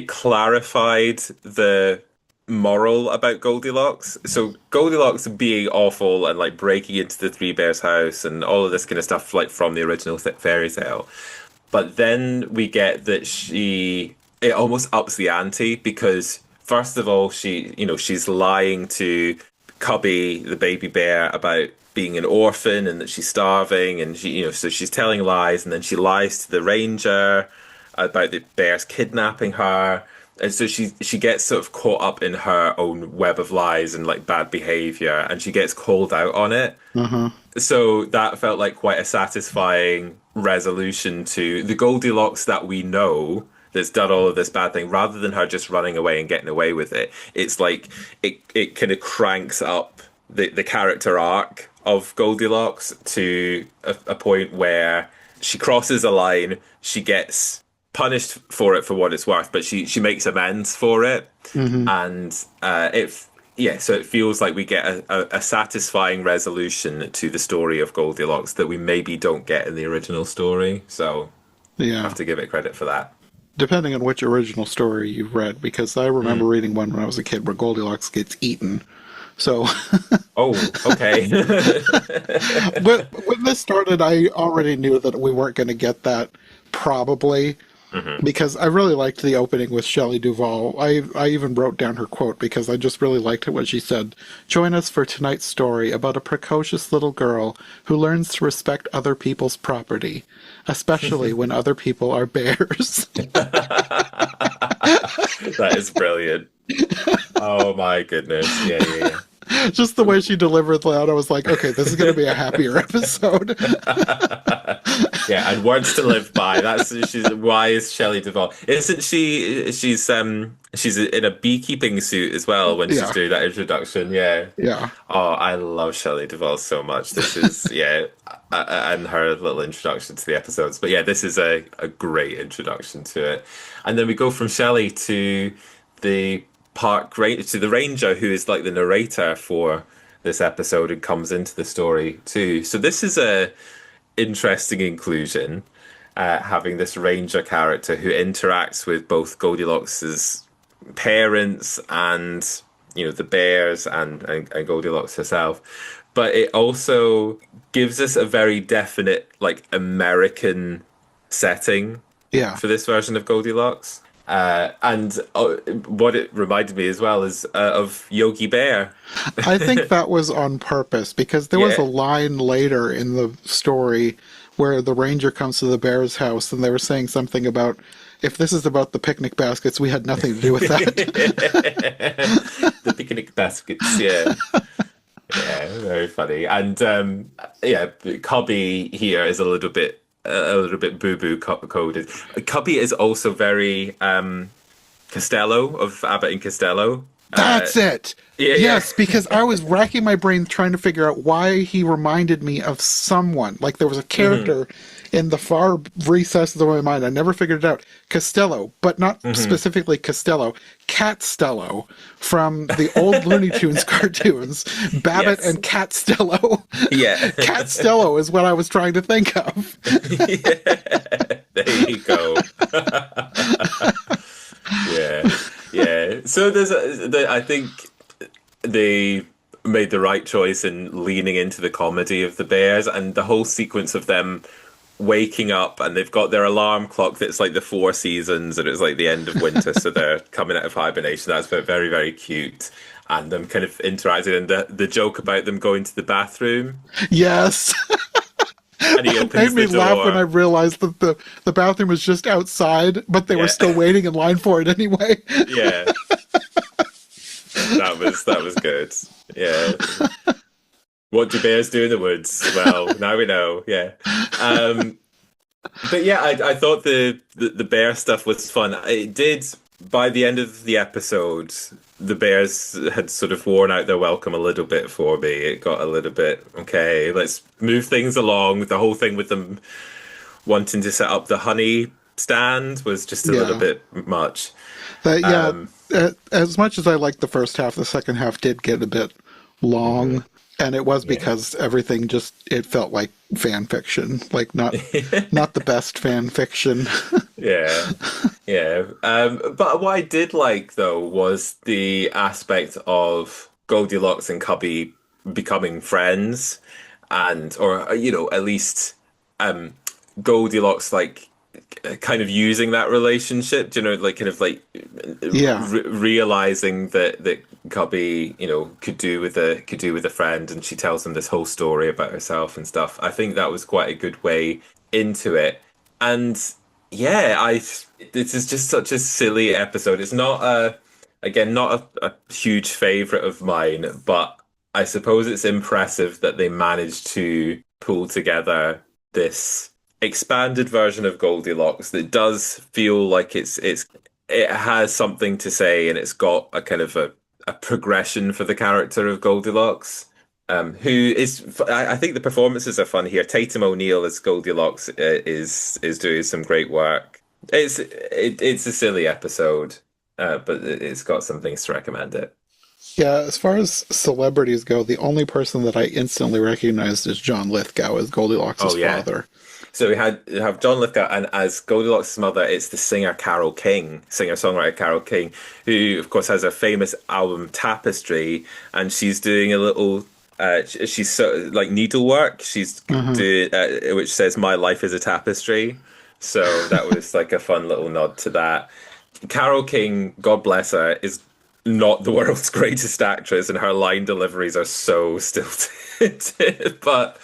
clarified the moral about Goldilocks. So Goldilocks being awful and like breaking into the Three Bears house and all of this kind of stuff, like from the original fairy tale. But then we get that it almost ups the ante, because first of all, she's lying to Cubby, the baby bear, about being an orphan and that she's starving, and so she's telling lies, and then she lies to the ranger about the bears kidnapping her. And so she gets sort of caught up in her own web of lies and like bad behavior, and she gets called out on it. So that felt like quite a satisfying resolution to the Goldilocks that we know, that's done all of this bad thing, rather than her just running away and getting away with it. It's like it kind of cranks up the character arc of Goldilocks to a point where she crosses a line, she gets punished for it for what it's worth, but she makes amends for it. And so it feels like we get a satisfying resolution to the story of Goldilocks that we maybe don't get in the original story. So I have to give it credit for that. Depending on which original story you've read, because I remember reading one when I was a kid where Goldilocks gets eaten. So Oh, okay. when this started, I already knew that we weren't going to get that, probably, because I really liked the opening with Shelley Duvall. I even wrote down her quote because I just really liked it when she said, "Join us for tonight's story about a precocious little girl who learns to respect other people's property, especially when other people are bears." That is brilliant. Oh my goodness. Yeah, yeah, Just the way she delivered that, I was like, okay, this is going to be a happier episode. yeah. Yeah, and words to live by. She's wise Shelley Duvall. Isn't she she's in a beekeeping suit as well when she's Yeah, doing that introduction. Yeah. yeah. Oh, I love Shelley Duvall so much. This is yeah, and her little introduction to the episodes. But yeah, this is a great introduction to it. And then we go from Shelley to the to the ranger who is like the narrator for this episode and comes into the story too. So this is a interesting inclusion, having this ranger character who interacts with both Goldilocks's parents and the bears and Goldilocks herself. But it also gives us a very definite like American setting Yeah. for this version of Goldilocks. And what it reminded me as well is of Yogi Bear. I think that was on purpose because there was a Yeah. line later in the story where the ranger comes to the bear's house and they were saying something about, if this is about the picnic baskets, we had nothing to do with that. The picnic baskets, yeah. Yeah, very funny. And yeah, Cubby here is a little bit boo-boo coded. Cubby is also very Costello of Abbott and Costello. That's it. Yeah, Yes, yeah. because I was racking my brain trying to figure out why he reminded me of someone. Like there was a character in the far recesses of my mind. I never figured it out. Costello, but not specifically Costello. Catstello from the old Looney Tunes cartoons. Babbitt Yes. and Catstello. Yeah. Catstello is what I was trying to think of. Yeah. There you go. Yeah. Yeah. So I think they made the right choice in leaning into the comedy of the bears and the whole sequence of them waking up and they've got their alarm clock that's like the four seasons and it's like the end of winter, so they're coming out of hibernation. That's very, very cute. And them kind of interacting and the joke about them going to the bathroom Yes. and he It opens made me the laugh when I door. realized that the bathroom was just outside, but they were Yeah. still waiting in line for it anyway. Yeah. That was good. Yeah. What do bears do in the woods? Well, now we know. Yeah. But yeah, I thought the bear stuff was fun. It did, by the end of the episode, the bears had sort of worn out their welcome a little bit for me. It got a little bit, okay, let's move things along. The whole thing with them wanting to set up the honey stand was just a little Yeah. bit much. As much as I liked the first half, the second half did get a bit long, and it was because everything just it felt like fan fiction, like not the best fan fiction. Yeah, yeah. But what I did like though was the aspect of Goldilocks and Cubby becoming friends, and or at least Goldilocks like kind of using that relationship. Like kind of like Yeah, realizing that Cubby could do with a friend, and she tells him this whole story about herself and stuff. I think that was quite a good way into it, and yeah, this is just such a silly episode. It's not not a huge favorite of mine, but I suppose it's impressive that they managed to pull together this expanded version of Goldilocks that does feel like it has something to say and it's got a kind of a progression for the character of Goldilocks. Who is I think the performances are fun here. Tatum O'Neal as Goldilocks is doing some great work. It's a silly episode, but it's got some things to recommend it. yeah. As far as celebrities go, the only person that I instantly recognized is John Lithgow as Goldilocks' Oh yeah, father. So we have John Lithgow, and as Goldilocks' mother, it's the singer-songwriter Carol King, who of course has a famous album Tapestry, and she's doing a little. She's sort of like needlework. She's doing which says "My life is a tapestry." So that was like a fun little nod to that. Carol King, God bless her, is not the world's greatest actress, and her line deliveries are so stilted. But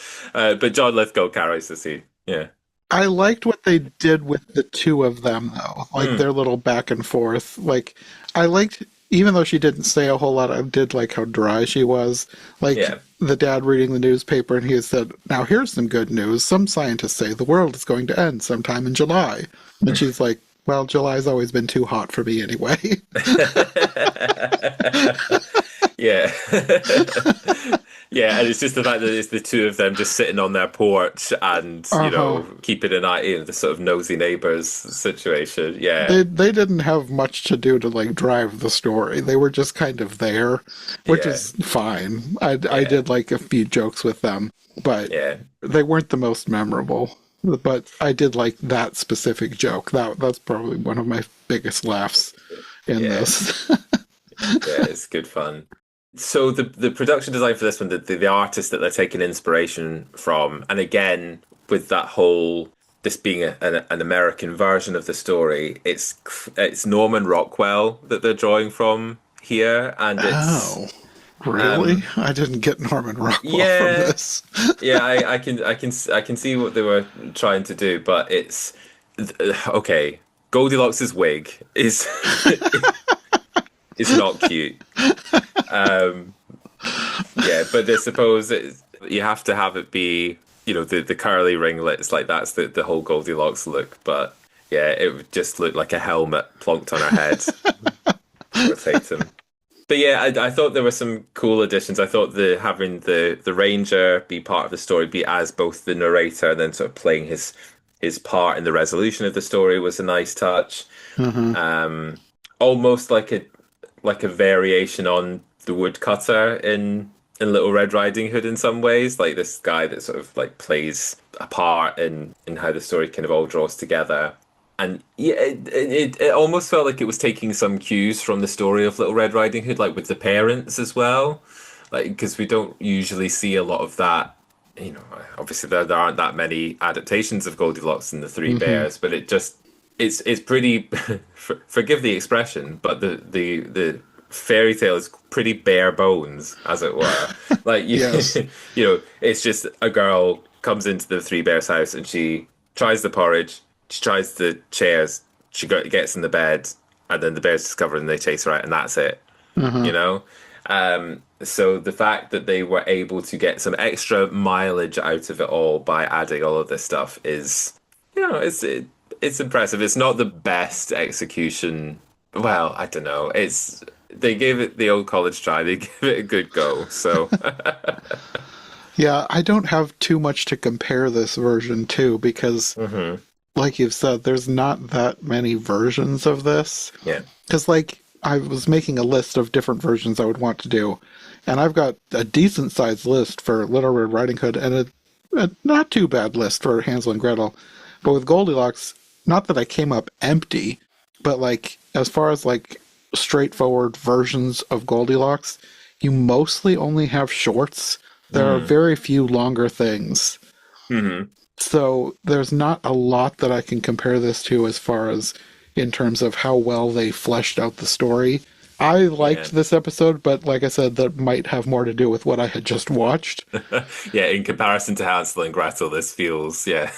John Lithgow carries the scene. Yeah. I liked what they did with the two of them, though. Like their little back and forth. Like, I liked, even though she didn't say a whole lot, I did like how dry she was. Like, the dad reading the newspaper, and he said, "Now here's some good news. Some scientists say the world is going to end sometime in July." And she's like, "Well, July's always been too hot for me anyway." Yeah. Yeah, and it's just the fact that it's the two of them just sitting on their porch and, you know, keeping an eye, you know, the sort of nosy neighbors situation. Yeah. They didn't have much to do to, like, drive the story. They were just kind of there, which is fine. I did, like, a few jokes with them, but they weren't the most memorable. But I did like that specific joke. That's probably one of my biggest laughs in this. Yeah, it's good fun. So the production design for this one, the artist that they're taking inspiration from, and again with that whole this being an American version of the story, it's Norman Rockwell that they're drawing from here, and it's really? I didn't get Norman Rockwell from this. Yeah, I can see what they were trying to do, but it's okay. Goldilocks' wig is is not cute. But I suppose you have to have it be, you know, the curly ringlets, like that's the whole Goldilocks look. But yeah, it would just look like a helmet plonked on her head. Tatum. But yeah, I thought there were some cool additions. I thought having the ranger be part of the story, be as both the narrator and then sort of playing his part in the resolution of the story was a nice touch. Almost like a variation on the woodcutter in Little Red Riding Hood in some ways, like this guy that sort of like plays a part in how the story kind of all draws together. And yeah, it almost felt like it was taking some cues from the story of Little Red Riding Hood, like with the parents as well, like because we don't usually see a lot of that. You know, obviously there aren't that many adaptations of Goldilocks and the Three Bears, but it's pretty. Forgive the expression, but the fairy tale is pretty bare bones, as it were. Like you know, it's just a girl comes into the Three Bears house and she tries the porridge. She tries the chairs, she gets in the bed, and then the bears discover and they chase her out, and that's it. You know? So the fact that they were able to get some extra mileage out of it all by adding all of this stuff is, you know, it's impressive. It's not the best execution. Well, I don't know. They gave it the old college try. They gave it a good go. So yeah, I don't have too much to compare this version to because like you've said, there's not that many versions of this. Yeah. Because, like, I was making a list of different versions I would want to do, and I've got a decent-sized list for Little Red Riding Hood and a not too bad list for Hansel and Gretel. But with Goldilocks, not that I came up empty, but, like, as far as, like, straightforward versions of Goldilocks, you mostly only have shorts. There are very few longer things. So there's not a lot that I can compare this to as far as in terms of how well they fleshed out the story. I liked this episode, but like I said, that might have more to do with what I had just watched. Yeah, in comparison to Hansel and Gretel, this feels, it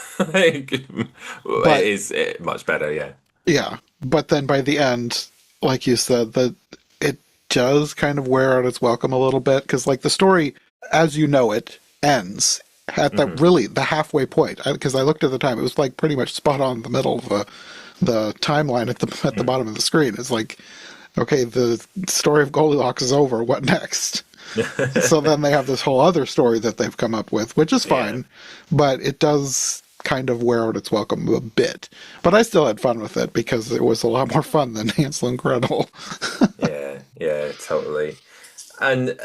is much better, yeah. Yeah, but then by the end, like you said, that it does kind of wear out its welcome a little bit, because like the story, as you know it, ends at the halfway point, because I looked at the time, it was like pretty much spot on the middle of the timeline at the bottom of the screen. It's like, okay, the story of Goldilocks is over. What next? So then they have this whole other story that they've come up with, which is fine, but it does kind of wear out its welcome a bit. But I still had fun with it because it was a lot more fun than Hansel and Gretel. Yeah, totally. And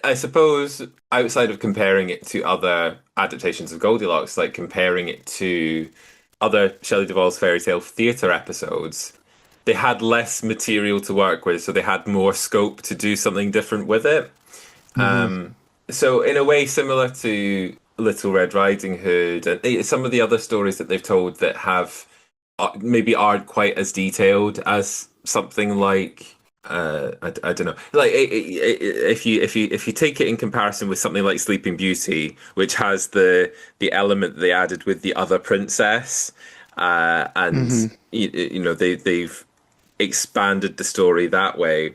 I suppose outside of comparing it to other adaptations of Goldilocks, like comparing it to other Shelley Duvall's fairy tale theatre episodes, they had less material to work with, so they had more scope to do something different with it. Hmm. So in a way, similar to Little Red Riding Hood and some of the other stories that they've told that have maybe aren't quite as detailed as something like I don't know, like if you take it in comparison with something like Sleeping Beauty, which has the element they added with the other princess, and Hmm. they've expanded the story that way.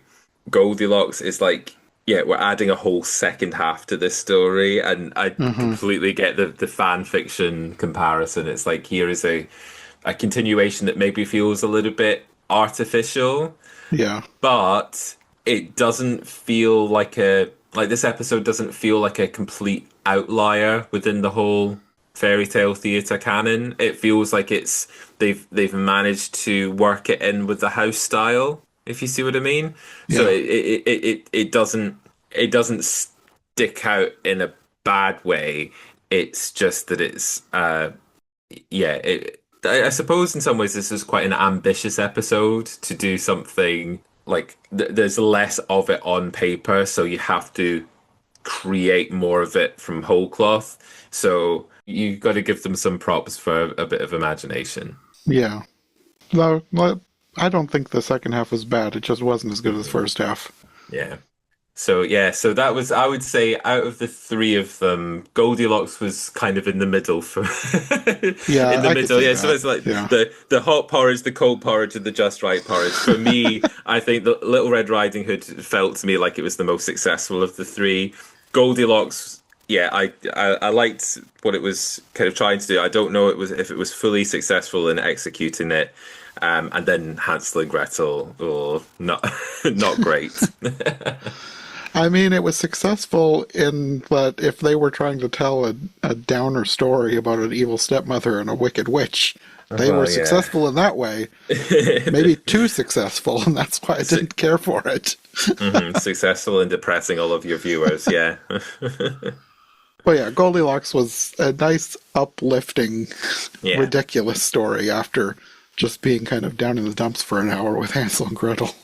Goldilocks is like, yeah, we're adding a whole second half to this story, and I Hmm. completely get the fan fiction comparison. It's like here is a continuation that maybe feels a little bit artificial, Yeah. but it doesn't feel like this episode doesn't feel like a complete outlier within the whole fairy tale theater canon. It feels like they've managed to work it in with the house style, if you see what I mean. So Yeah. it doesn't stick out in a bad way. It's just that it's yeah, I suppose in some ways this is quite an ambitious episode to do something like there's less of it on paper, so you have to create more of it from whole cloth. So you got to give them some props for a bit of imagination. Yeah. No, well, I don't think the second half was bad. It just wasn't as good as the Mhm. first half. Yeah. So yeah, so that was I would say out of the three of them, Goldilocks was kind of in the middle for in Yeah, the I could middle. see Yeah, so that. it's like Yeah. the hot porridge, the cold porridge, and the just right porridge. For me, I think the Little Red Riding Hood felt to me like it was the most successful of the three. Goldilocks, yeah, I liked what it was kind of trying to do. I don't know if it was fully successful in executing it. And then Hansel and Gretel, oh, not not great. I mean, it was successful in that if they were trying to tell a downer story about an evil stepmother and a wicked witch, they were Well, yeah. successful in that way. Maybe too successful, and that's why I Su- didn't care for it. Successful in depressing all of your viewers, yeah. But yeah, Goldilocks was a nice, uplifting, Yeah. ridiculous story after just being kind of down in the dumps for an hour with Hansel and Gretel.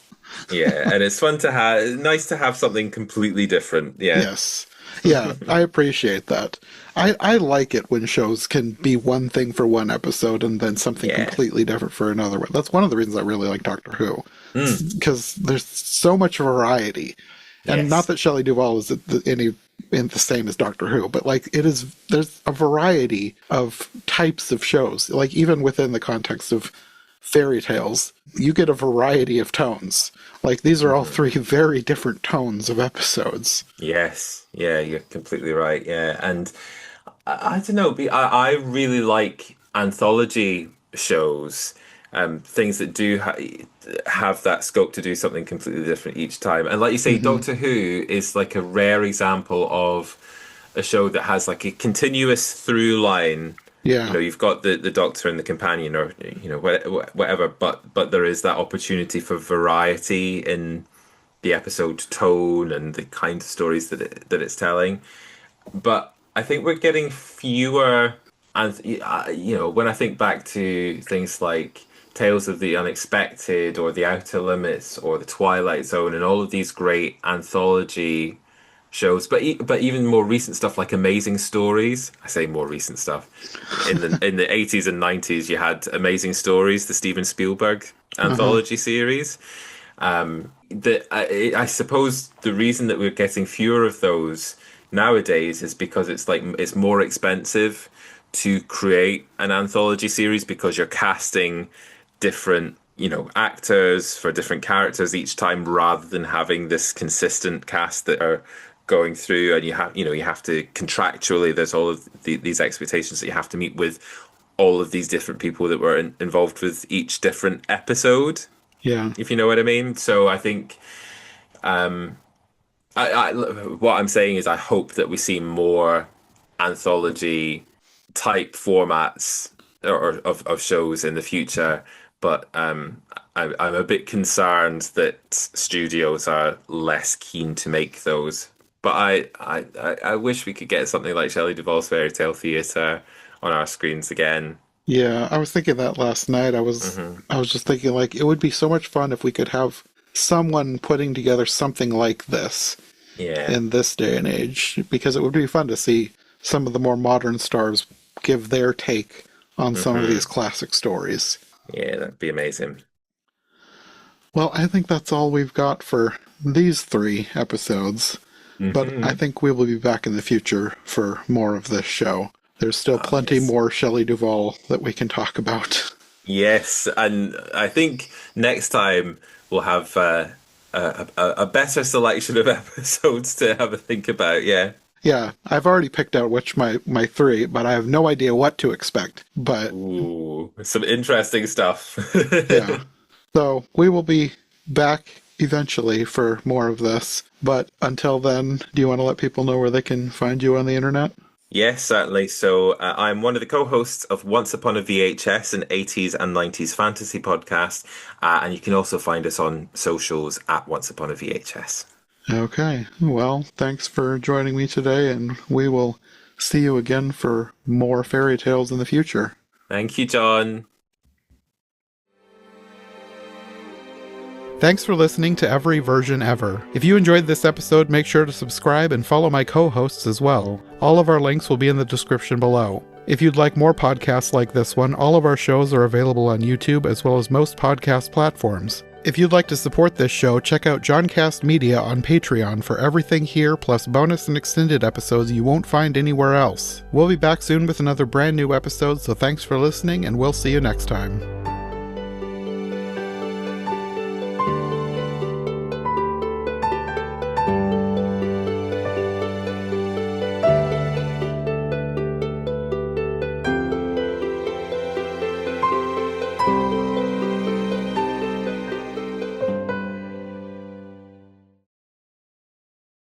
Yeah, and it's nice to have something completely different. Yeah. Yes. Yeah, I appreciate that. I like it when shows can be one thing for one episode and then something Yeah. completely different for another one. That's one of the reasons I really like Doctor Who. Mm. Because there's so much variety. And not Yes. that Shelley Duvall is any in the same as Doctor Who, but like there's a variety of types of shows. Like even within the context of fairy tales, you get a variety of tones. Like these are all Hmm. three very different tones of episodes. Yes. Yeah, you're completely right. Yeah. And I don't know, I really like anthology shows, things that do have that scope to do something completely different each time. And like you say, Hmm. Doctor Who is like a rare example of a show that has like a continuous through line. Yeah. You've got the Doctor and the companion, or whatever, but there is that opportunity for variety in the episode tone and the kind of stories that it's telling. But I think we're getting fewer, and when I think back to things like Tales of the Unexpected or The Outer Limits or The Twilight Zone and all of these great anthology shows, but even more recent stuff like Amazing Stories. I say more recent stuff. In the 80s and 90s, you had Amazing Stories, the Steven Spielberg Uh-huh. anthology series. I suppose the reason that we're getting fewer of those nowadays is because it's more expensive to create an anthology series because you're casting different actors for different characters each time rather than having this consistent cast that are going through, and you have to contractually, there's all of these expectations that you have to meet with all of these different people that were involved with each different episode, Yeah. if you know what I mean. So I think what I'm saying is I hope that we see more anthology type formats or of shows in the future. but I'm a bit concerned that studios are less keen to make those. But I wish we could get something like Shelley Duvall's Fairy Tale Theatre on our screens again. Yeah, I was thinking that last night. Hmm. I was just thinking like it would be so much fun if we could have someone putting together something like this Yeah. in this day and age, because it would be fun to see some of the more modern stars give their take on some of Hmm. these classic stories. Yeah, that'd be amazing. Well, I think that's all we've got for these 3 episodes, but I Hmm. think we will be back in the future for more of this show. There's still Oh, plenty yes. more Shelley Duvall that we can talk about. Yes, and I think next time we'll have a better selection of episodes to have a think about. Yeah. Yeah, I've already picked out which my 3, but I have no idea what to expect. But Ooh, some interesting stuff. yeah. So we will be back eventually for more of this. But until then, do you want to let people know where they can find you on the internet? Yes, certainly. So I'm one of the co-hosts of Once Upon a VHS, an 80s and 90s fantasy podcast. And you can also find us on socials at Once Upon a VHS. Okay. Well, thanks for joining me today, and we will see you again for more fairy tales in the future. Thank you, John. Thanks for listening to Every Version Ever. If you enjoyed this episode, make sure to subscribe and follow my co-hosts as well. All of our links will be in the description below. If you'd like more podcasts like this one, all of our shows are available on YouTube as well as most podcast platforms. If you'd like to support this show, check out Johncast Media on Patreon for everything here, plus bonus and extended episodes you won't find anywhere else. We'll be back soon with another brand new episode, so thanks for listening, and we'll see you next time.